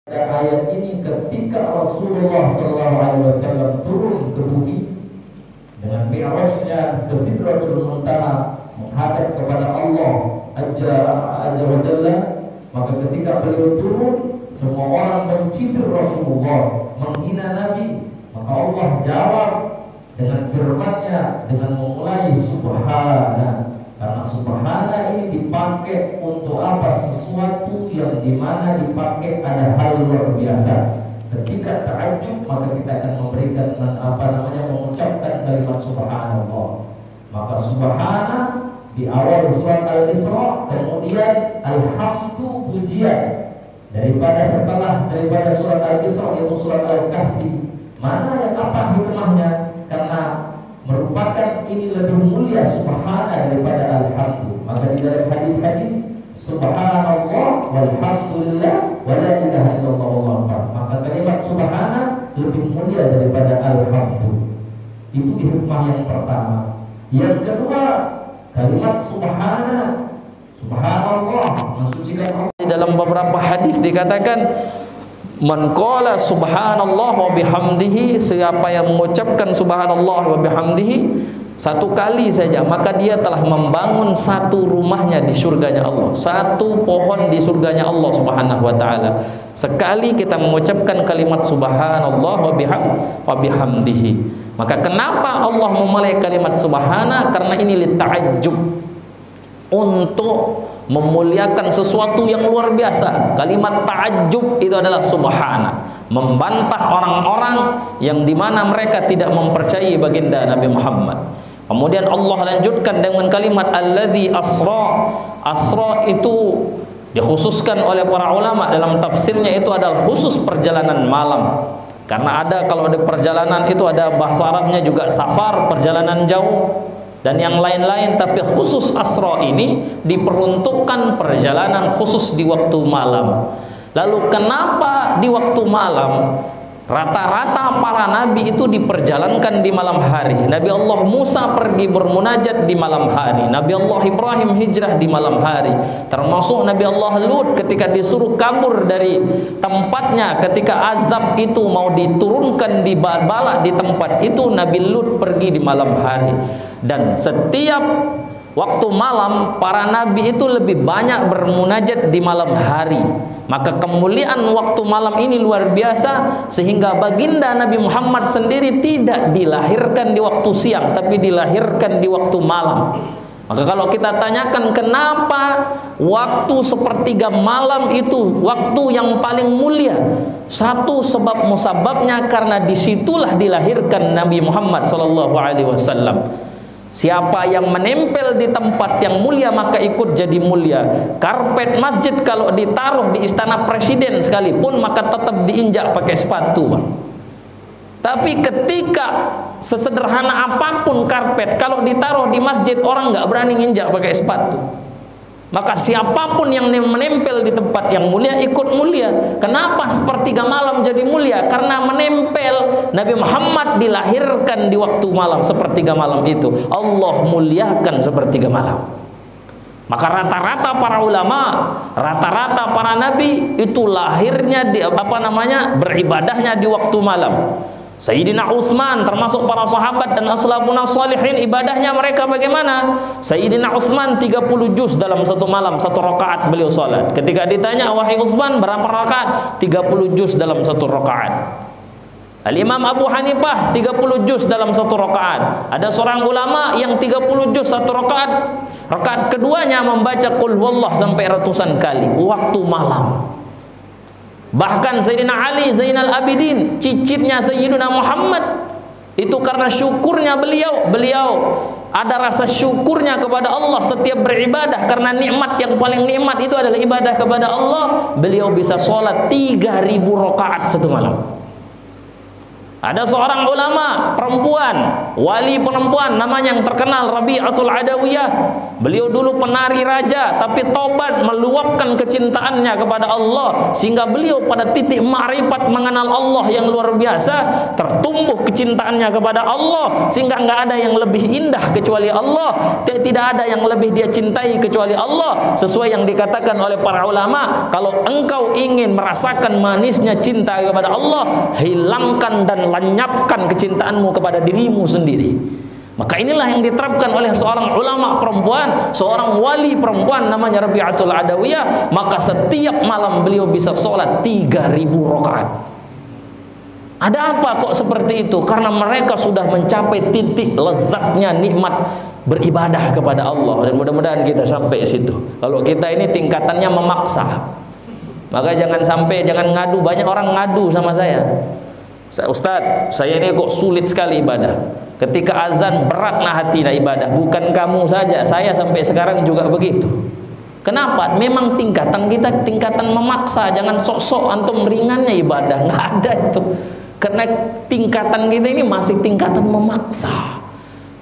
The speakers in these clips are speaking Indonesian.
Ayat ini ketika Rasulullah SAW turun ke bumi dengan mi'rajnya ke Sidratul Muntaha menghadap kepada Allah Azza wa Jalla, maka ketika beliau turun semua orang mencibir Rasulullah, menghina Nabi, maka Allah jawab dengan firman-Nya dengan memulai subhana. Karena subhana ini dipakai untuk apa? Sesuatu yang dimana dipakai ada hal luar biasa. Ketika ta'ajub maka kita akan memberikan mengucapkan kalimat subhanallah. Maka subhana di awal surat Al-Isra, kemudian alhamdu pujian daripada surat Al-Isra yaitu surat Al-Kahfi. Mana yang apa hikmahnya? Karena merupakan ini lebih mulia subhana daripada alhamdu. Maka di dalam hadis-hadis subhanallah walhamdulillah wa la ilaha illallah wallahu akbar. Maka kalimat subhana lebih mulia daripada alhamdu. Itu hikmah yang pertama. Yang kedua, kalimat subhanallah mensucikan Allah. Di dalam beberapa hadis dikatakan man qala subhanallah wa bihamdihi, siapa yang mengucapkan subhanallah wa bihamdihi satu kali saja, maka dia telah membangun satu rumahnya di surganya Allah, satu pohon di surganya Allah Subhanahu wa taala. Sekali kita mengucapkan kalimat subhanallah wa bihamdihi. Maka kenapa Allah memulai kalimat subhana? Karena ini lita'ajjub, untuk memuliakan sesuatu yang luar biasa. Kalimat ta'ajjub itu adalah subhana, membantah orang-orang yang dimana mereka tidak mempercayai baginda Nabi Muhammad. Kemudian Allah lanjutkan dengan kalimat alladzi asra. Asra itu dikhususkan oleh para ulama dalam tafsirnya, itu adalah khusus perjalanan malam. Karena ada, kalau di perjalanan itu ada bahasa Arabnya juga safar, perjalanan jauh, dan yang lain-lain, tapi khusus asra ini diperuntukkan perjalanan khusus di waktu malam. Lalu kenapa di waktu malam? Rata-rata para nabi itu diperjalankan di malam hari. Nabi Allah Musa pergi bermunajat di malam hari. Nabi Allah Ibrahim hijrah di malam hari. Termasuk Nabi Allah Lut ketika disuruh kabur dari tempatnya, ketika azab itu mau diturunkan di bala di tempat itu, Nabi Lut pergi di malam hari. Dan setiap waktu malam para nabi itu lebih banyak bermunajat di malam hari. Maka kemuliaan waktu malam ini luar biasa, sehingga baginda Nabi Muhammad sendiri tidak dilahirkan di waktu siang, tapi dilahirkan di waktu malam. Maka kalau kita tanyakan kenapa waktu sepertiga malam itu waktu yang paling mulia, satu sebab musababnya karena disitulah dilahirkan Nabi Muhammad SAW. Siapa yang menempel di tempat yang mulia maka ikut jadi mulia. Karpet masjid kalau ditaruh di istana presiden sekalipun maka tetap diinjak pakai sepatu, Bang. Tapi ketika sesederhana apapun karpet, kalau ditaruh di masjid orang nggak berani nginjak pakai sepatu. Maka siapapun yang menempel di tempat yang mulia ikut mulia. Kenapa sepertiga malam jadi mulia? Karena menempel. Nabi Muhammad dilahirkan di waktu malam, sepertiga malam itu Allah muliakan sepertiga malam. Maka rata-rata para ulama, rata-rata para nabi itu lahirnya di beribadahnya di waktu malam. Sayyidina Utsman termasuk para sahabat dan aslafun shalihin, ibadahnya mereka bagaimana? Sayyidina Utsman 30 juz dalam satu malam, satu rakaat beliau salat. Ketika ditanya, wahai Utsman berapa rakaat? 30 juz dalam satu rakaat. Al-Imam Abu Hanifah 30 juz dalam satu rakaat. Ada seorang ulama yang 30 juz satu rakaat. Rakaat keduanya membaca qul huwallah sampai ratusan kali waktu malam. Bahkan Sayyidina Ali Zainal Abidin, cicitnya Sayyidina Muhammad, itu karena syukurnya beliau ada rasa syukurnya kepada Allah setiap beribadah, karena nikmat yang paling nikmat itu adalah ibadah kepada Allah. Beliau bisa sholat 3000 rakaat satu malam. Ada seorang ulama perempuan, wali perempuan namanya yang terkenal Rabi'atul Adawiyah. Beliau dulu penari raja, tapi tobat meluapkan kecintaannya kepada Allah sehingga beliau pada titik ma'rifat mengenal Allah yang luar biasa, tertumbuh kecintaannya kepada Allah sehingga nggak ada yang lebih indah kecuali Allah, tidak ada yang lebih dia cintai kecuali Allah. Sesuai yang dikatakan oleh para ulama, kalau engkau ingin merasakan manisnya cinta kepada Allah, hilangkan dan lenyapkan kecintaanmu kepada dirimu sendiri. Maka inilah yang diterapkan oleh seorang ulama perempuan, seorang wali perempuan namanya Rabi'atul Adawiyah. Maka setiap malam beliau bisa sholat 3.000 rakaat. Ada apa kok seperti itu? Karena mereka sudah mencapai titik lezatnya nikmat beribadah kepada Allah. Dan mudah-mudahan kita sampai situ. Kalau kita ini tingkatannya memaksa, maka jangan ngadu. Banyak orang ngadu sama saya. Ustadz, saya ini kok sulit sekali ibadah. Ketika azan berat nah hati nah ibadah. Bukan kamu saja, saya sampai sekarang juga begitu. Kenapa? Memang tingkatan kita tingkatan memaksa. Jangan sok-sok antum ringannya ibadah, nggak ada itu. Karena tingkatan kita ini masih tingkatan memaksa.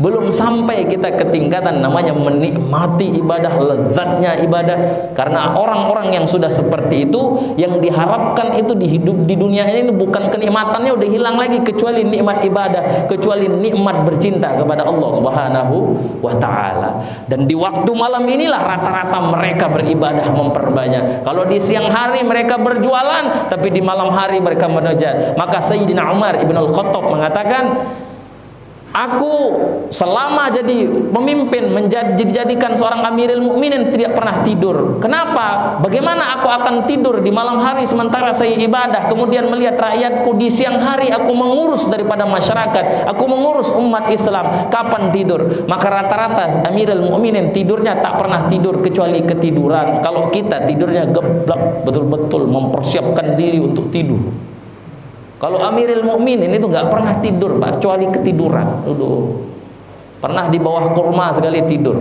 Belum sampai kita ke tingkatan namanya menikmati ibadah, lezatnya ibadah. Karena orang-orang yang sudah seperti itu, yang diharapkan itu di hidup di dunia ini bukan kenikmatannya udah hilang lagi, kecuali nikmat ibadah, kecuali nikmat bercinta kepada Allah Subhanahu wa taala. Dan di waktu malam inilah rata-rata mereka beribadah memperbanyak. Kalau di siang hari mereka berjualan, tapi di malam hari mereka munajat. Maka Sayyidina Umar Ibn Al-Khattab mengatakan, aku selama jadi pemimpin dijadikan seorang Amirul Mukminin tidak pernah tidur. Kenapa? Bagaimana aku akan tidur di malam hari sementara saya ibadah, kemudian melihat rakyatku di siang hari aku mengurus daripada masyarakat, aku mengurus umat Islam. Kapan tidur? Maka rata-rata Amirul Mukminin tidurnya tak pernah tidur kecuali ketiduran. Kalau kita tidurnya geblak, betul-betul mempersiapkan diri untuk tidur. Kalau Amirul Mukminin itu nggak pernah tidur, Pak, kecuali ketiduran. Pernah di bawah kurma sekali tidur.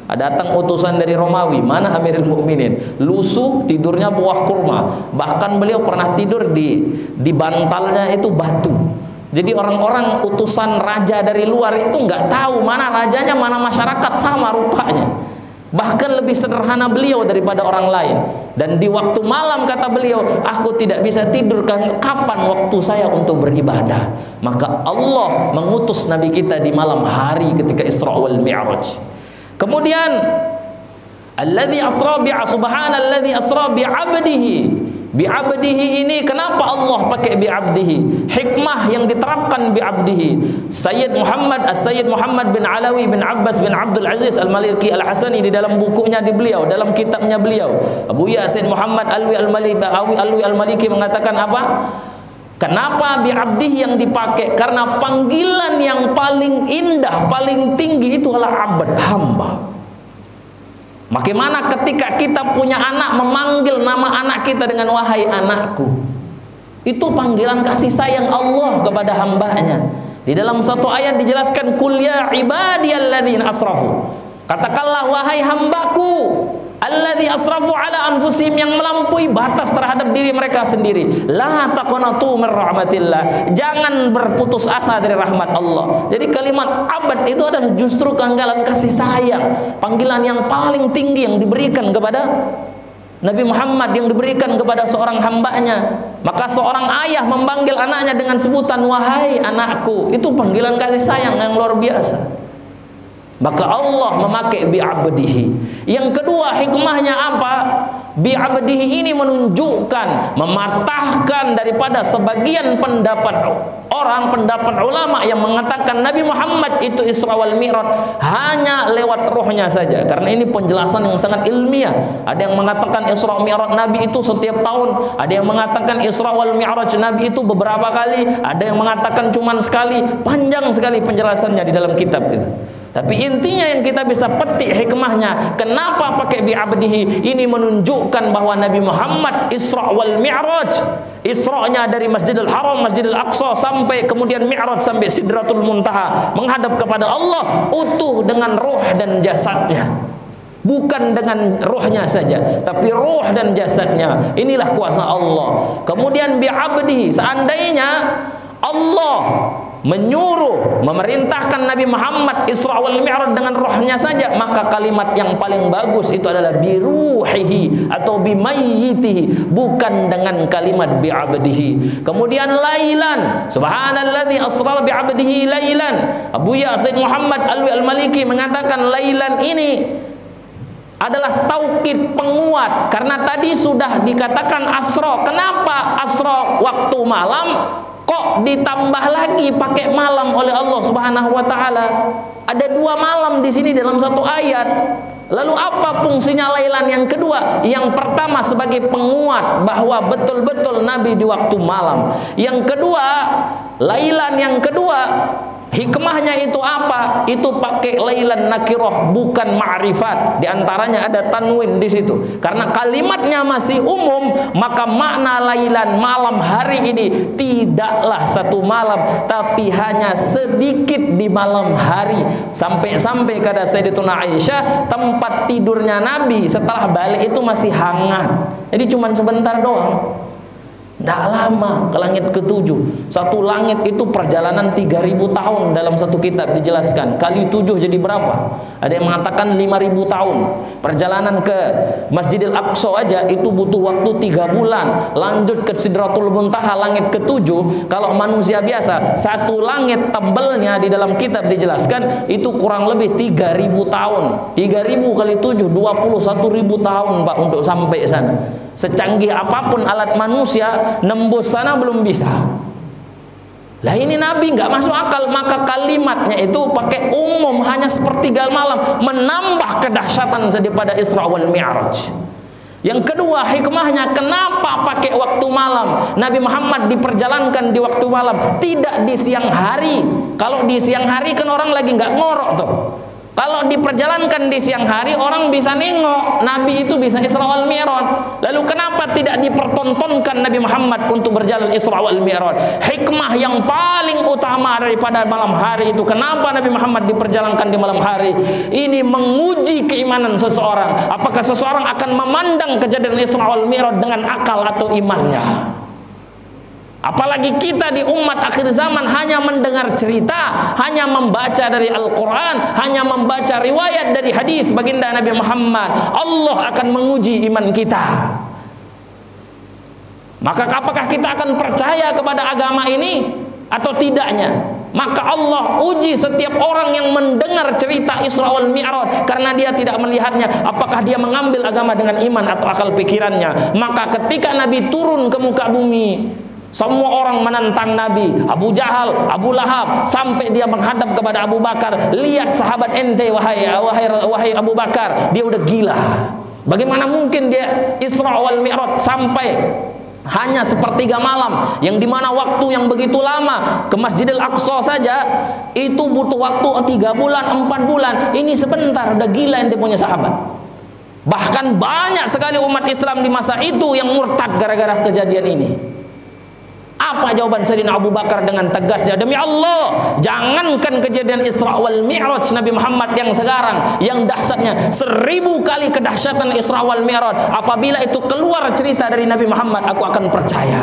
Datang utusan dari Romawi, mana Amirul Mukminin? Lusuh tidurnya bawah kurma. Bahkan beliau pernah tidur di bantalnya itu batu. Jadi orang-orang utusan raja dari luar itu nggak tahu mana rajanya, mana masyarakat, sama rupanya. Bahkan lebih sederhana beliau daripada orang lain. Dan di waktu malam kata beliau, aku tidak bisa tidur, kan kapan waktu saya untuk beribadah. Maka Allah mengutus Nabi kita di malam hari ketika Isra wal Mi'raj. Kemudian alladzi asra subhanalladzi asra bi'abdihi. Bi'abdihi ini kenapa Allah pakai bi'abdihi? Hikmah yang diterapkan bi'abdihi. Sayyid Muhammad bin Alawi bin Abbas bin Abdul Aziz Al-Maliki Al-Hasani di dalam bukunya di beliau, dalam kitabnya beliau, Abu Yasin Muhammad Alwi Al-Maliki mengatakan apa? Kenapa bi'abdihi yang dipakai? Karena panggilan yang paling indah, paling tinggi itu adalah abad, hamba. Bagaimana ketika kita punya anak memanggil nama anak kita dengan wahai anakku? Itu panggilan kasih sayang Allah kepada hambanya. Di dalam satu ayat dijelaskan, kul ya ibadiyalladzina asrafu. Katakanlah wahai hambaku alladzi asrafu ala anfusihim, yang melampaui batas terhadap diri mereka sendiri. La taqnatu min rahmatillah. Jangan berputus asa dari rahmat Allah. Jadi kalimat abad itu adalah justru panggilan kasih sayang, panggilan yang paling tinggi yang diberikan kepada Nabi Muhammad, yang diberikan kepada seorang hambanya. Maka seorang ayah memanggil anaknya dengan sebutan wahai anakku, itu panggilan kasih sayang yang luar biasa. Maka Allah memakai bi'abdihi. Yang kedua hikmahnya apa? Bi'abdihi ini menunjukkan, mematahkan daripada sebagian pendapat orang, pendapat ulama yang mengatakan Nabi Muhammad itu Isra wal Mi'raj hanya lewat rohnya saja. Karena ini penjelasan yang sangat ilmiah. Ada yang mengatakan Isra Mi'raj Nabi itu setiap tahun, ada yang mengatakan Isra wal Mi'raj Nabi itu beberapa kali, ada yang mengatakan cuma sekali. Panjang sekali penjelasannya di dalam kitab itu. Tapi intinya yang kita bisa petik hikmahnya, kenapa pakai bi'abdihi? Ini menunjukkan bahwa Nabi Muhammad Isra wal Mi'raj, Isra'nya dari Masjidil Haram, Masjidil Aqsa, sampai kemudian Mi'raj sampai Sidratul Muntaha, menghadap kepada Allah utuh dengan ruh dan jasadnya. Bukan dengan rohnya saja, tapi ruh dan jasadnya. Inilah kuasa Allah. Kemudian bi'abdihi, seandainya Allah menyuruh, memerintahkan Nabi Muhammad Isra wal Mi'raj dengan rohnya saja, maka kalimat yang paling bagus itu adalah biruhihi atau bimayyitihi, bukan dengan kalimat bi'abdihi. Kemudian lailan, subhanalladzi asra bi'abdihi lailan. Abu Ya Said Muhammad Alwi Al-Maliki mengatakan lailan ini adalah taukid penguat, karena tadi sudah dikatakan asra. Kenapa asra waktu malam, kok ditambah lagi pakai malam oleh Allah Subhanahu wa taala? Ada 2 malam di sini dalam satu ayat. Lalu apa fungsinya lailan yang kedua? Yang pertama sebagai penguat bahwa betul-betul Nabi di waktu malam. Yang kedua, lailan yang kedua, hikmahnya itu apa? Itu pakai lailan nakirah, bukan ma'rifat. Di antaranya ada tanwin di situ. Karena kalimatnya masih umum, maka makna lailan malam hari ini tidaklah satu malam, tapi hanya sedikit di malam hari. Sampai-sampai kata Sayyidatuna Aisyah, tempat tidurnya Nabi setelah balik itu masih hangat. Jadi cuma sebentar doang. Tidak lama ke langit ke-7. Satu langit itu perjalanan 3000 tahun dalam satu kitab dijelaskan. Kali 7 jadi berapa? Ada yang mengatakan 5000 tahun. Perjalanan ke Masjidil Aqsa aja itu butuh waktu 3 bulan. Lanjut ke Sidratul Muntaha langit ke-7. Kalau manusia biasa, satu langit tebelnya di dalam kitab dijelaskan itu kurang lebih 3000 tahun. 3000 kali 7 21.000 tahun Pak untuk sampai sana. Secanggih apapun alat manusia, nembus sana belum bisa. Lah ini Nabi nggak masuk akal, maka kalimatnya itu pakai umum, hanya sepertiga malam, menambah kedahsyatan daripada Isra wal Mi'raj. Yang kedua, hikmahnya kenapa pakai waktu malam? Nabi Muhammad diperjalankan di waktu malam, tidak di siang hari. Kalau di siang hari kan orang lagi nggak ngorok tuh. Kalau diperjalankan di siang hari, orang bisa nengok. Nabi itu bisa Isra wal Mi'raj. Lalu kenapa tidak dipertontonkan Nabi Muhammad untuk berjalan Isra wal Mi'raj? Hikmah yang paling utama daripada malam hari itu, kenapa Nabi Muhammad diperjalankan di malam hari? Ini menguji keimanan seseorang. Apakah seseorang akan memandang kejadian Isra wal Mi'raj dengan akal atau imannya? Apalagi kita di umat akhir zaman hanya mendengar cerita, hanya membaca dari Al-Quran, hanya membaca riwayat dari hadis baginda Nabi Muhammad. Allah akan menguji iman kita. Maka apakah kita akan percaya kepada agama ini atau tidaknya? Maka Allah uji setiap orang yang mendengar cerita Isra wal Mi'raj, karena dia tidak melihatnya, apakah dia mengambil agama dengan iman atau akal pikirannya. Maka ketika Nabi turun ke muka bumi, semua orang menentang Nabi. Abu Jahal, Abu Lahab, sampai dia menghadap kepada Abu Bakar. Lihat sahabat ente, wahai Abu Bakar, dia udah gila. Bagaimana mungkin dia Isra wal Mi'raj sampai hanya sepertiga malam, yang dimana waktu yang begitu lama ke Masjidil Aqsa saja itu butuh waktu 3 bulan, 4 bulan. Ini sebentar, udah gila ente punya sahabat. Bahkan banyak sekali umat Islam di masa itu yang murtad gara-gara kejadian ini. Apa jawaban Sayyidina Abu Bakar dengan tegasnya? Demi Allah, jangankan kejadian Isra wal Mi'raj Nabi Muhammad yang sekarang, yang dahsyatnya 1000 kali kedahsyatan Isra wal Mi'raj, apabila itu keluar cerita dari Nabi Muhammad, aku akan percaya.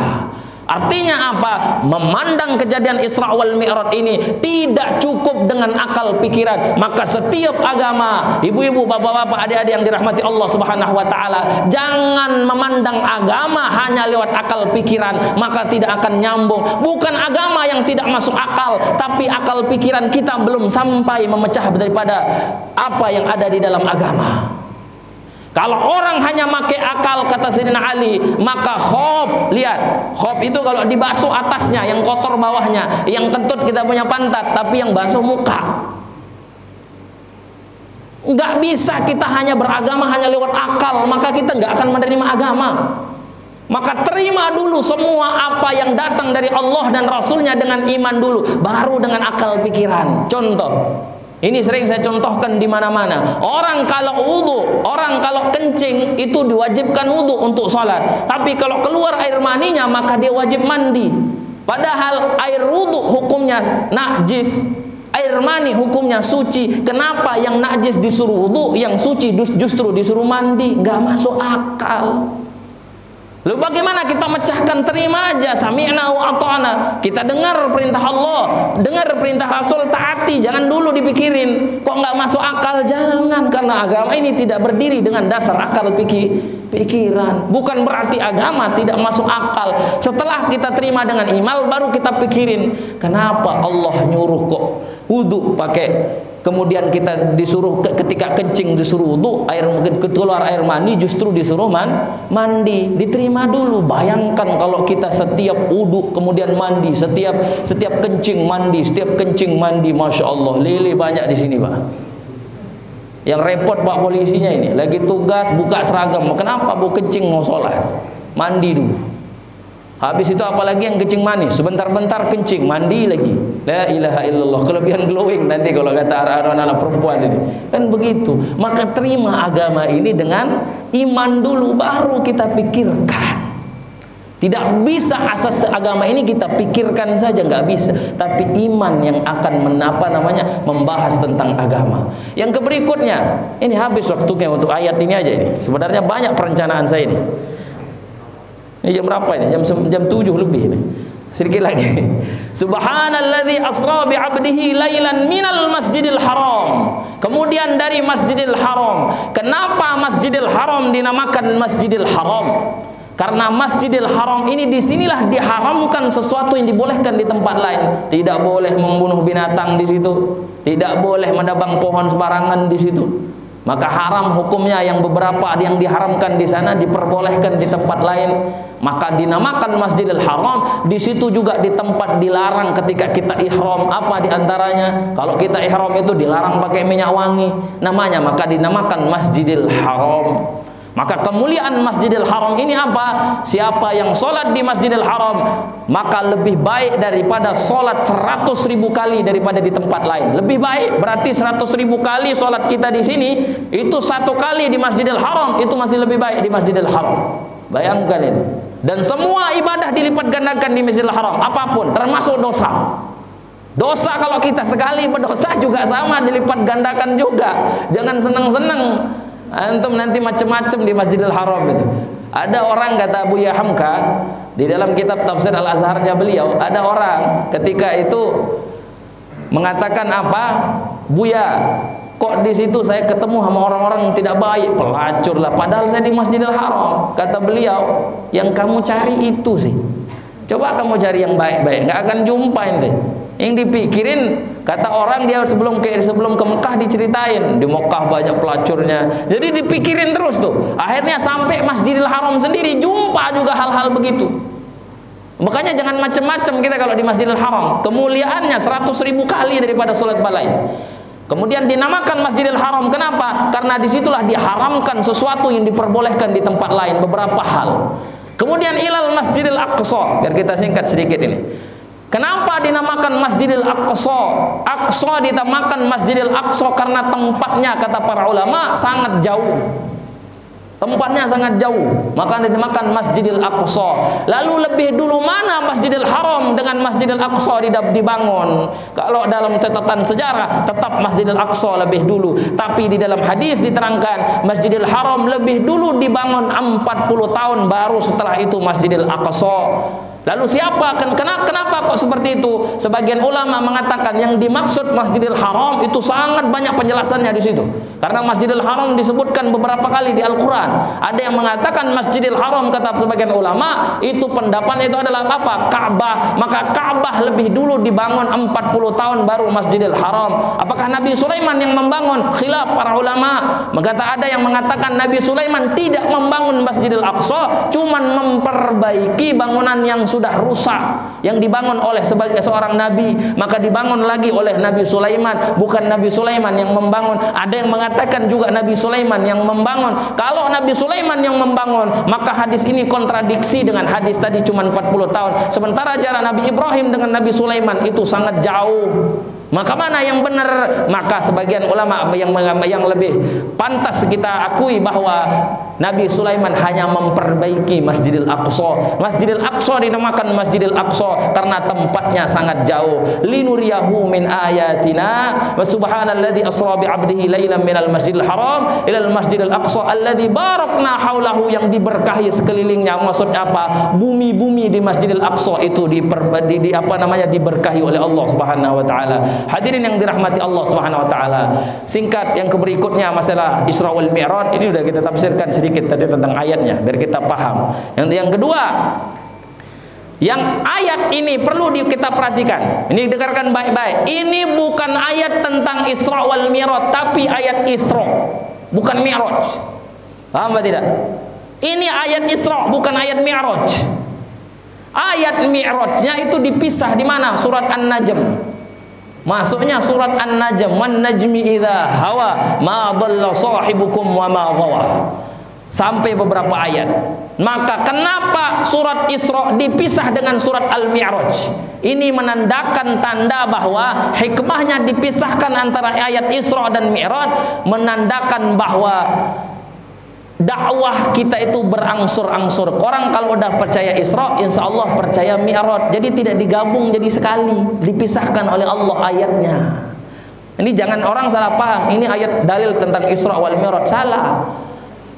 Artinya apa? Memandang kejadian Isra wal Mi'raj ini tidak cukup dengan akal pikiran. Maka setiap agama, ibu-ibu, bapak-bapak, adik-adik yang dirahmati Allah Subhanahu wa taala, jangan memandang agama hanya lewat akal pikiran, maka tidak akan nyambung. Bukan agama yang tidak masuk akal, tapi akal pikiran kita belum sampai memecah daripada apa yang ada di dalam agama. Kalau orang hanya pakai akal, kata Sayyidina Ali, maka khob, lihat, khob itu kalau dibasuh atasnya, yang kotor bawahnya, yang kentut kita punya pantat, tapi yang basuh muka. Nggak bisa kita hanya beragama hanya lewat akal, maka kita nggak akan menerima agama. Maka terima dulu semua apa yang datang dari Allah dan Rasulnya dengan iman dulu, baru dengan akal pikiran. Contoh, ini sering saya contohkan di mana-mana. Orang kalau wudu, orang kalau kencing itu diwajibkan wudu untuk sholat. Tapi kalau keluar air maninya maka dia wajib mandi. Padahal air wudu hukumnya najis, air mani hukumnya suci. Kenapa yang najis disuruh wudu, yang suci justru disuruh mandi? Nggak masuk akal. Lalu bagaimana kita mecahkan? Terima aja, sami'na wa ata'na. Kita dengar perintah Allah, dengar perintah Rasul, taati. Jangan dulu dipikirin, kok nggak masuk akal. Jangan, karena agama ini tidak berdiri dengan dasar akal pikiran. Bukan berarti agama tidak masuk akal. Setelah kita terima dengan iman, baru kita pikirin, kenapa Allah nyuruh kok wudu pakai, kemudian kita disuruh ketika kencing disuruh wudu, keluar air mani justru disuruh mandi. Diterima dulu. Bayangkan kalau kita setiap wudu kemudian mandi, setiap kencing mandi, setiap kencing mandi, masya Allah, lele banyak di sini Pak. Yang repot Pak polisinya ini, lagi tugas buka seragam, kenapa bu kencing mau sholat, mandi dulu. Habis itu apalagi yang kencing manis, sebentar-bentar kencing, mandi lagi. La ilaha illallah, kelebihan glowing nanti kalau kata anak-anak perempuan ini. Kan begitu. Maka terima agama ini dengan iman dulu, baru kita pikirkan. Tidak bisa asas agama ini kita pikirkan saja, nggak bisa. Tapi iman yang akan membahas tentang agama. Yang berikutnya, ini habis waktunya untuk ayat ini aja ini. Sebenarnya banyak perencanaan saya ini. Ini jam berapa ini? Jam 7 lebih ini. Sedikit lagi. Subhanalladzi asra bi 'abdihi lailan minal masjidil haram. Kemudian dari Masjidil Haram. Kenapa Masjidil Haram dinamakan Masjidil Haram? Karena Masjidil Haram ini disinilah diharamkan sesuatu yang dibolehkan di tempat lain. Tidak boleh membunuh binatang di situ. Tidak boleh menebang pohon sembarangan di situ. Maka haram hukumnya, yang beberapa yang diharamkan di sana diperbolehkan di tempat lain. Maka dinamakan Masjidil Haram. Di situ juga di tempat dilarang ketika kita ihram. Apa diantaranya? Kalau kita ihram itu dilarang pakai minyak wangi namanya, maka dinamakan Masjidil Haram. Maka kemuliaan Masjidil Haram ini apa? Siapa yang sholat di Masjidil Haram, maka lebih baik daripada sholat 100.000 kali daripada di tempat lain. Lebih baik, berarti 100.000 kali sholat kita di sini, itu 1 kali di Masjidil Haram, itu masih lebih baik di Masjidil Haram. Bayangkan itu. Dan semua ibadah dilipat gandakan di Masjidil Haram, apapun, termasuk dosa. Dosa kalau kita sekali berdosa juga sama, dilipat gandakan juga. Jangan senang-senang antum nanti macam-macam di Masjidil Haram itu. Ada orang, kata Buya Hamka di dalam kitab tafsir Al-Azharnya beliau, ada orang ketika itu mengatakan apa? Buya, kok di situ saya ketemu sama orang-orang yang tidak baik, pelacur lah, padahal saya di Masjidil Haram. Kata beliau, yang kamu cari itu sih. Coba kamu cari yang baik-baik, nggak akan jumpa ente. Yang dipikirin, kata orang, dia sebelum ke Mekah diceritain di Mekah banyak pelacurnya, jadi dipikirin terus tuh. Akhirnya sampai Masjidil Haram sendiri jumpa juga hal-hal begitu. Makanya jangan macam-macam kita kalau di Masjidil Haram. Kemuliaannya 100.000 kali daripada sholat balai. Kemudian dinamakan Masjidil Haram. Kenapa? Karena disitulah diharamkan sesuatu yang diperbolehkan di tempat lain, beberapa hal. Kemudian ilal Masjidil Aqsa, biar kita singkat sedikit ini. Kenapa dinamakan Masjidil Aqsa? Aqsa dinamakan Masjidil Aqsa karena tempatnya, kata para ulama, sangat jauh. Tempatnya sangat jauh, maka dinamakan Masjidil Aqsa. Lalu lebih dulu mana Masjidil Haram dengan Masjidil Aqsa dibangun? Kalau dalam catatan sejarah tetap Masjidil Aqsa lebih dulu, tapi di dalam hadis diterangkan Masjidil Haram lebih dulu dibangun 40 tahun, baru setelah itu Masjidil Aqsa. Lalu siapa? Kenapa kok seperti itu? Sebagian ulama mengatakan yang dimaksud Masjidil Haram itu sangat banyak penjelasannya di situ. Karena Masjidil Haram disebutkan beberapa kali di Al-Quran. Ada yang mengatakan Masjidil Haram, kata sebagian ulama, itu pendapatnya itu adalah apa? Ka'bah. Maka Ka'bah lebih dulu dibangun 40 tahun baru Masjidil Haram. Apakah Nabi Sulaiman yang membangun? Khilaf para ulama. Ada yang mengatakan Nabi Sulaiman tidak membangun Masjidil Aqsa, cuman memperbaiki bangunan yang sudah rusak, yang dibangun oleh seorang nabi, maka dibangun lagi oleh Nabi Sulaiman. Bukan Nabi Sulaiman yang membangun. Ada yang mengatakan juga Nabi Sulaiman yang membangun. Kalau Nabi Sulaiman yang membangun, maka hadis ini kontradiksi dengan hadis tadi cuma 40 tahun. Sementara jarak Nabi Ibrahim dengan Nabi Sulaiman itu sangat jauh. Maka mana yang benar? Maka sebagian ulama yang lebih pantas kita akui bahwa Nabi Sulaiman hanya memperbaiki Masjidil Aqsa. Masjidil Aqsa dinamakan Masjidil Aqsa karena tempatnya sangat jauh. Linuriyahu min ayatina wa subhanalladzi asra bi 'abdihi lailan minal masjidil haram ilal masjidil aqsa alladzi barakna haulahu, yang diberkahi sekelilingnya. Maksud apa? Bumi-bumi di Masjidil Aqsa itu diberkahi oleh Allah Subhanahu wa taala. Hadirin yang dirahmati Allah Subhanahu wa taala. Singkat yang berikutnya masalah Isra wal Mi'raj, ini sudah kita tafsirkan sedikit tadi tentang ayatnya biar kita paham. Yang kedua, yang ayat ini perlu kita perhatikan. Ini dengarkan baik-baik. Ini bukan ayat tentang Isra wal Mi'raj, tapi ayat Isra, bukan Mi'raj. Paham tidak? Ini ayat Isra, bukan ayat Mi'raj. Ayat Mi'rajnya itu dipisah di mana? Surat An-Najm. Masuknya surat An-Najm, wan najmi idza hawa ma dhalla sahibukum wa ma ghawa. Sampai beberapa ayat. Maka kenapa surat Isra dipisah dengan surat Al-Mi'raj? Ini menandakan tanda bahwa hikmahnya dipisahkan antara ayat Isra dan Mi'raj, menandakan bahwa dakwah kita itu berangsur-angsur. Orang kalau udah percaya Isra, insya Allah percaya Mi'raj. Jadi tidak digabung jadi sekali, dipisahkan oleh Allah ayatnya. Ini jangan orang salah paham. Ini ayat dalil tentang Isra wal Mi'raj, salah.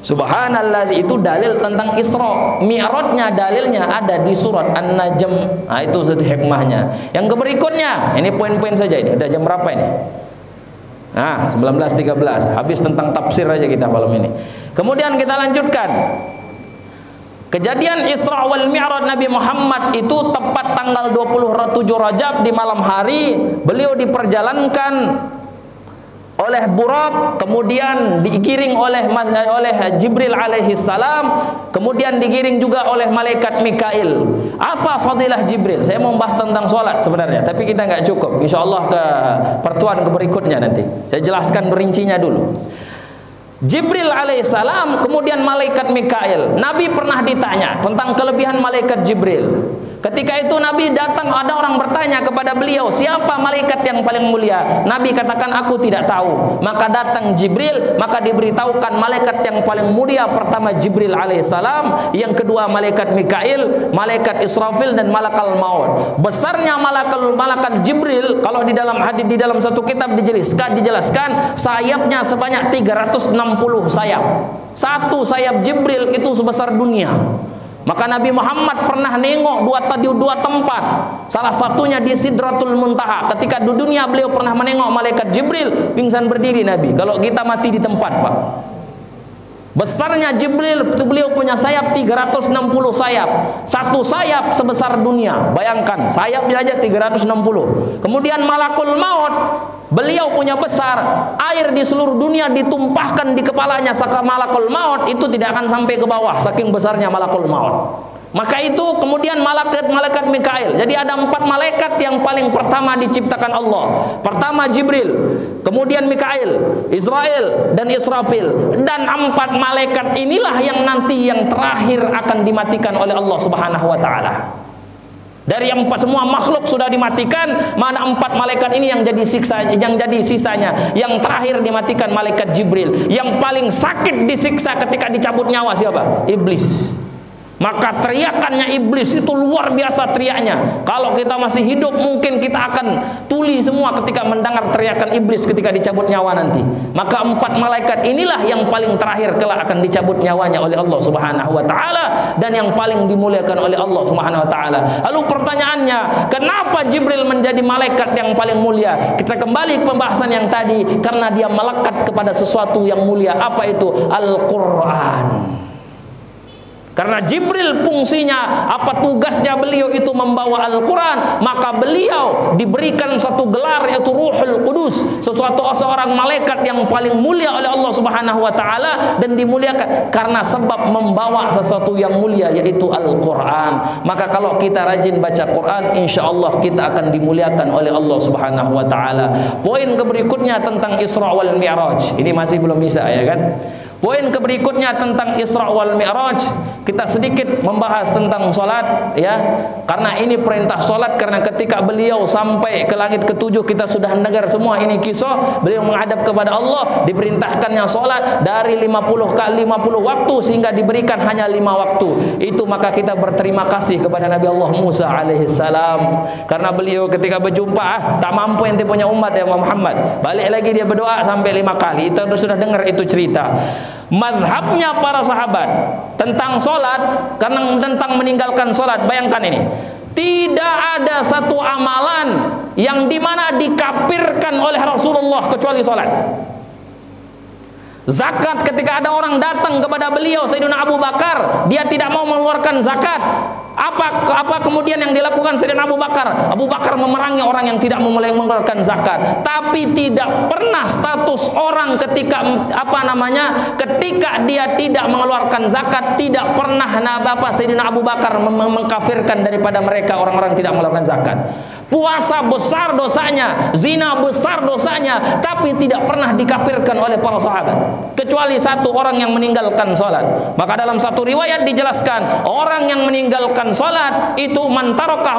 Subhanallah itu dalil tentang Isra. Mi'rajnya dalilnya ada di surat An-Najm. Nah, itu satu hikmahnya. Yang berikutnya, ini poin-poin saja ini. Udah jam berapa ini? Nah, 19.13. Habis tentang tafsir aja kita malam ini. Kemudian kita lanjutkan. Kejadian Isra wal Mi'raj Nabi Muhammad itu tepat tanggal 27 Rajab di malam hari. Beliau diperjalankan oleh Burak, kemudian digiring oleh Jibril alaihi salam, kemudian digiring juga oleh malaikat Mikail. Apa fadilah Jibril? Saya mau bahas tentang sholat sebenarnya, tapi kita nggak cukup. Insya Allah ke pertemuan berikutnya nanti saya jelaskan rincinya dulu. Jibril alaihissalam, kemudian malaikat Mikail. Nabi pernah ditanya tentang kelebihan malaikat Jibril. Ketika itu Nabi datang, ada orang bertanya kepada beliau, siapa malaikat yang paling mulia? Nabi katakan, aku tidak tahu. Maka datang Jibril, maka diberitahukan malaikat yang paling mulia pertama Jibril alaihissalam, yang kedua malaikat Mikail, malaikat Israfil, dan malakal maut. Besarnya malaikat Jibril, kalau di dalam hadis, di dalam satu kitab dijelaskan sayapnya sebanyak 360 sayap. Satu sayap Jibril itu sebesar dunia. Maka Nabi Muhammad pernah nengok dua tempat. Salah satunya di Sidratul Muntaha. Ketika di dunia beliau pernah menengok malaikat Jibril, pingsan berdiri Nabi. Kalau kita mati di tempat, Pak. Besarnya Jibril, beliau punya sayap 360 sayap. Satu sayap sebesar dunia. Bayangkan, sayapnya aja 360. Kemudian malakul maut, beliau punya besar. Air di seluruh dunia ditumpahkan di kepalanya malakul maut, itu tidak akan sampai ke bawah, saking besarnya malakul maut. Maka itu kemudian malaikat Mikail. Jadi ada 4 malaikat yang paling pertama diciptakan Allah. Pertama Jibril, kemudian Mikail, Israel, dan Israfil. Dan 4 malaikat inilah yang nanti yang terakhir akan dimatikan oleh Allah Subhanahu wa taala. Dari yang semua makhluk sudah dimatikan, mana 4 malaikat ini yang jadi sisanya. Yang terakhir dimatikan malaikat Jibril. Yang paling sakit disiksa ketika dicabut nyawa siapa? Iblis. Maka teriakannya iblis itu luar biasa teriaknya. Kalau kita masih hidup mungkin kita akan tuli semua ketika mendengar teriakan iblis ketika dicabut nyawa nanti. Maka 4 malaikat inilah yang paling terakhir kelak akan dicabut nyawanya oleh Allah Subhanahu wa taala, dan yang paling dimuliakan oleh Allah Subhanahu wa taala. Lalu pertanyaannya, kenapa Jibril menjadi malaikat yang paling mulia? Kita kembali ke pembahasan yang tadi, karena dia melekat kepada sesuatu yang mulia. Apa itu? Al-Qur'an. Karena Jibril fungsinya, apa tugasnya beliau itu membawa Al-Quran, maka beliau diberikan satu gelar yaitu Ruhul Qudus, seorang malaikat yang paling mulia oleh Allah Subhanahu wa taala, dan dimuliakan karena sebab membawa sesuatu yang mulia yaitu Al-Quran. Maka kalau kita rajin baca Quran, insya Allah kita akan dimuliakan oleh Allah Subhanahu wa taala. Poin berikutnya tentang Isra wal Mi'raj. Ini masih belum bisa, ya kan? Poin berikutnya tentang Isra wal Mi'raj, kita sedikit membahas tentang solat, ya, karena ini perintah solat. Karena ketika beliau sampai ke langit ketujuh, kita sudah mendengar semua ini kisah. Beliau menghadap kepada Allah, diperintahkannya solat dari 50 waktu sehingga diberikan hanya 5 waktu. Itu maka kita berterima kasih kepada Nabi Allah Musa alaihissalam, karena beliau ketika berjumpa tak mampu ente punya umat ya Muhammad, balik lagi dia berdoa sampai 5 kali. Itu sudah dengar itu cerita. Mazhabnya para sahabat tentang solat, karena tentang meninggalkan solat, bayangkan ini, tidak ada satu amalan yang dimana dikafirkan oleh Rasulullah kecuali solat. Zakat, ketika ada orang datang kepada beliau Sayyidina Abu Bakar, dia tidak mau mengeluarkan zakat. Apa kemudian yang dilakukan Sayyidina Abu Bakar? Abu Bakar memerangi orang yang tidak mengeluarkan zakat. Tapi tidak pernah status orang ketika ketika dia tidak mengeluarkan zakat, tidak pernah Sayyidina Abu Bakar mengkafirkan daripada mereka orang-orang tidak mengeluarkan zakat. Puasa besar dosanya, zina besar dosanya, tapi tidak pernah dikafirkan oleh para sahabat, kecuali satu orang yang meninggalkan solat. Maka dalam satu riwayat dijelaskan, orang yang meninggalkan solat itu man taraka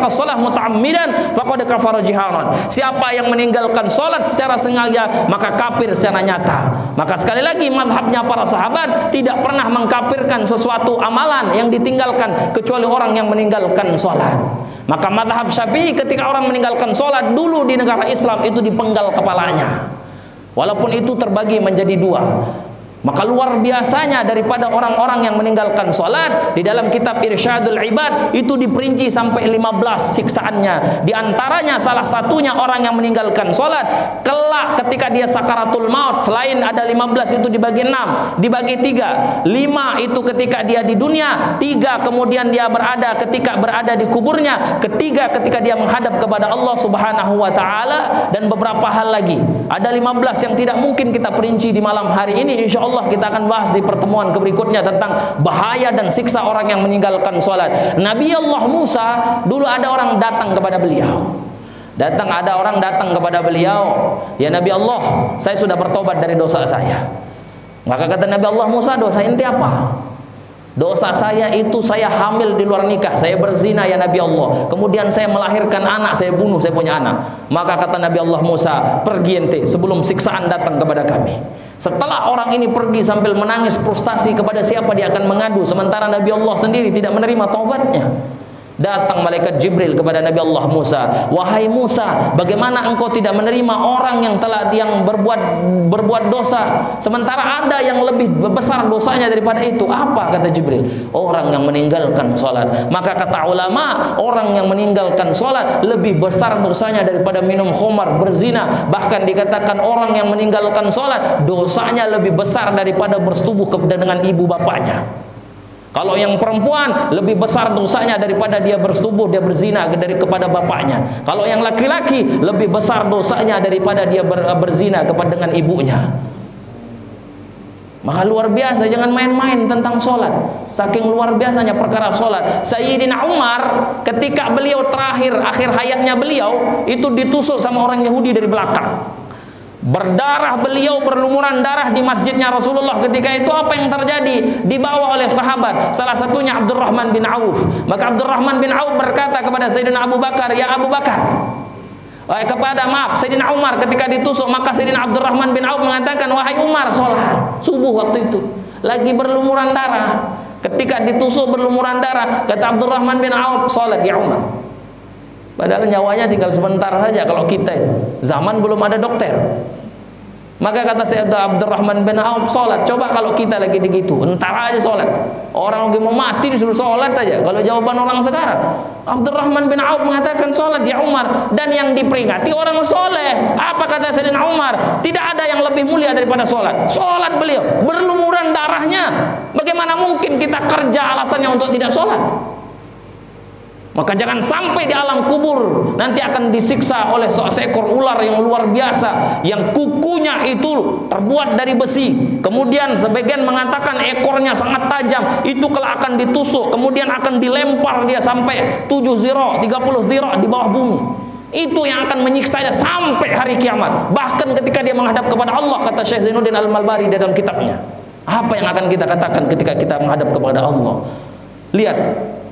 shalah muta'ammidan faqad kafara jiharan. Siapa yang meninggalkan solat secara sengaja, maka kafir secara nyata. Maka sekali lagi, mazhabnya para sahabat tidak pernah mengkafirkan sesuatu amalan yang ditinggalkan kecuali orang yang meninggalkan solat. Maka mazhab Syafi'i, ketika orang meninggalkan sholat dulu di negara Islam itu dipenggal kepalanya, walaupun itu terbagi menjadi 2. Maka luar biasanya daripada orang-orang yang meninggalkan sholat, di dalam kitab Irsyadul Ibad itu diperinci sampai 15 siksaannya. Di antaranya salah satunya orang yang meninggalkan sholat, kelak ketika dia sakaratul maut, selain ada 15 itu dibagi 6, dibagi 3. 5 itu ketika dia di dunia, 3 kemudian dia ketika berada di kuburnya, ketiga ketika dia menghadap kepada Allah Subhanahu wa Ta'ala, dan beberapa hal lagi. Ada 15 yang tidak mungkin kita perinci di malam hari ini. Insya Allah kita akan bahas di pertemuan berikutnya tentang bahaya dan siksa orang yang meninggalkan sholat. Nabi Allah Musa, dulu ada orang datang kepada beliau. Ada orang datang kepada beliau, ya Nabi Allah, saya sudah bertobat dari dosa saya. Maka kata Nabi Allah Musa, dosa ente apa? Dosa saya itu saya hamil di luar nikah, saya berzina ya Nabi Allah. Kemudian saya melahirkan anak, saya bunuh, saya punya anak. Maka kata Nabi Allah Musa, pergi ente sebelum siksaan datang kepada kami. Setelah orang ini pergi sambil menangis frustasi, kepada siapa dia akan mengadu, sementara Nabi Allah sendiri tidak menerima taubatnya. Datang malaikat Jibril kepada Nabi Allah Musa, wahai Musa, bagaimana engkau tidak menerima orang yang berbuat dosa, sementara ada yang lebih besar dosanya daripada itu? Apa kata Jibril? Orang yang meninggalkan sholat. Maka kata ulama, orang yang meninggalkan sholat lebih besar dosanya daripada minum khamar, berzina. Bahkan dikatakan orang yang meninggalkan sholat dosanya lebih besar daripada bersetubuh dengan ibu bapaknya. Kalau yang perempuan lebih besar dosanya daripada dia bersetubuh, dia berzina kepada bapaknya. Kalau yang laki-laki lebih besar dosanya daripada dia berzina dengan ibunya. Maka luar biasa, jangan main-main tentang sholat. Saking luar biasanya perkara sholat. Sayyidina Umar ketika beliau akhir hayatnya beliau itu ditusuk sama orang Yahudi dari belakang. Berdarah, beliau berlumuran darah di masjidnya Rasulullah. Ketika itu apa yang terjadi? Dibawa oleh sahabat, salah satunya Abdurrahman bin Auf. Maka Abdurrahman bin Auf berkata kepada Sayyidina Abu Bakar, ya Abu Bakar, Sayyidina Umar ketika ditusuk, maka Sayyidina Abdurrahman bin Auf mengatakan, wahai Umar, sholat subuh waktu itu lagi berlumuran darah. Ketika ditusuk berlumuran darah, kata Abdurrahman bin Auf, sholat ya Umar. Padahal nyawanya tinggal sebentar saja kalau kita itu. Zaman belum ada dokter. Maka kata Sayyidina Abdurrahman bin Auf, sholat. Coba kalau kita lagi begitu, entar aja sholat. Orang lagi mau mati disuruh sholat aja. Kalau jawaban orang sekarang, Abdurrahman bin Auf mengatakan sholat ya Umar. Dan yang diperingati orang soleh. Apa kata Sayyidina Umar? Tidak ada yang lebih mulia daripada sholat. Sholat beliau, berlumuran darahnya. Bagaimana mungkin kita kerja alasannya untuk tidak sholat? Maka jangan sampai di alam kubur nanti akan disiksa oleh seekor ular yang luar biasa, yang kukunya itu terbuat dari besi. Kemudian sebagian mengatakan ekornya sangat tajam, itu kelak akan ditusuk, kemudian akan dilempar dia sampai 7 zira, 30 zira di bawah bumi. Itu yang akan menyiksanya sampai hari kiamat. Bahkan ketika dia menghadap kepada Allah, kata Syekh Zainuddin Al-Malbari dalam kitabnya, Apa yang akan kita katakan ketika kita menghadap kepada Allah? Lihat,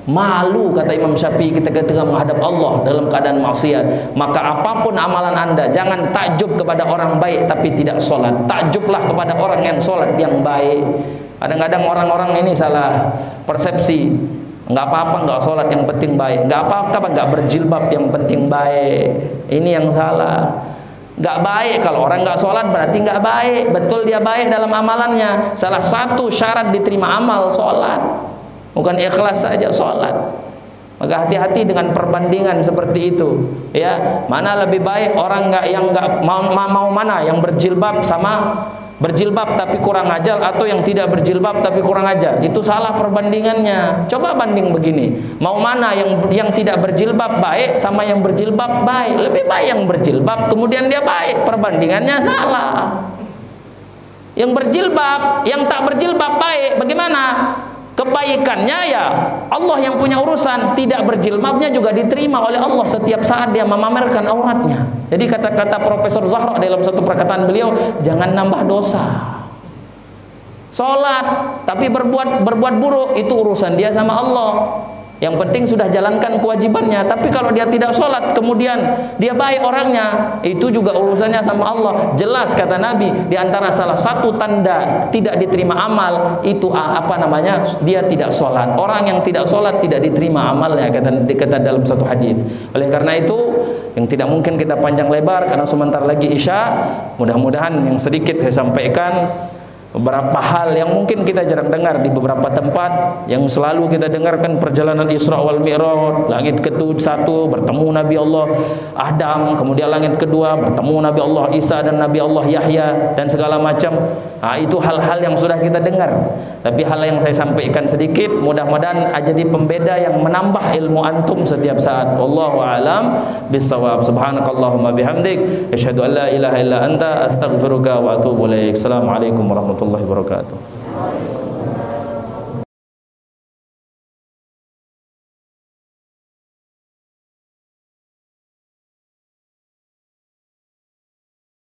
malu kata Imam Syafi'i ketika menghadap Allah dalam keadaan maksiat. Maka apapun amalan Anda, jangan takjub kepada orang baik tapi tidak sholat. Takjublah kepada orang yang sholat yang baik. Kadang-kadang orang-orang ini salah persepsi. Nggak apa-apa nggak sholat, yang penting baik. Nggak apa-apa nggak berjilbab, yang penting baik. Ini yang salah. Nggak baik kalau orang nggak sholat berarti nggak baik. Betul dia baik dalam amalannya. Salah satu syarat diterima amal sholat, bukan ikhlas saja sholat. Maka hati-hati dengan perbandingan seperti itu. Ya, mana lebih baik orang yang nggak mau mana, yang berjilbab sama berjilbab tapi kurang ajar, atau yang tidak berjilbab tapi kurang ajar? Itu salah perbandingannya. Coba banding begini, mau mana, yang tidak berjilbab baik sama yang berjilbab baik? Lebih baik yang berjilbab kemudian dia baik. Perbandingannya salah. Yang berjilbab, yang tak berjilbab baik, bagaimana? Kebaikannya ya Allah yang punya urusan. Tidak berjilbabnya juga diterima oleh Allah setiap saat dia memamerkan auratnya. Jadi kata-kata Profesor Zahra dalam satu perkataan beliau, jangan nambah dosa. Sholat tapi berbuat buruk, itu urusan dia sama Allah. Yang penting sudah jalankan kewajibannya. Tapi kalau dia tidak sholat kemudian dia baik orangnya, itu juga urusannya sama Allah. Jelas kata Nabi, di antara salah satu tanda tidak diterima amal itu apa namanya? Dia tidak sholat. Orang yang tidak sholat tidak diterima amalnya, kata dalam satu hadis. Oleh karena itu yang tidak mungkin kita panjang lebar karena sebentar lagi Isya. Mudah-mudahan yang sedikit saya sampaikan, beberapa hal yang mungkin kita jarang dengar di beberapa tempat, yang selalu kita dengarkan perjalanan Isra wal Mi'raj. Langit ke-1 bertemu Nabi Allah Adam, kemudian langit kedua bertemu Nabi Allah Isa dan Nabi Allah Yahya dan segala macam. Itu hal-hal yang sudah kita dengar. Tapi hal yang saya sampaikan sedikit, mudah-mudahan jadi pembeda yang menambah ilmu antum setiap saat. Wallahu a'lam bissawab. Subhanakallahumma bihamdik, asyhadu an la ilaha illa anta, astaghfiruka wa atubu ilaik. Assalamualaikum warahmatullahi wabarakatuh.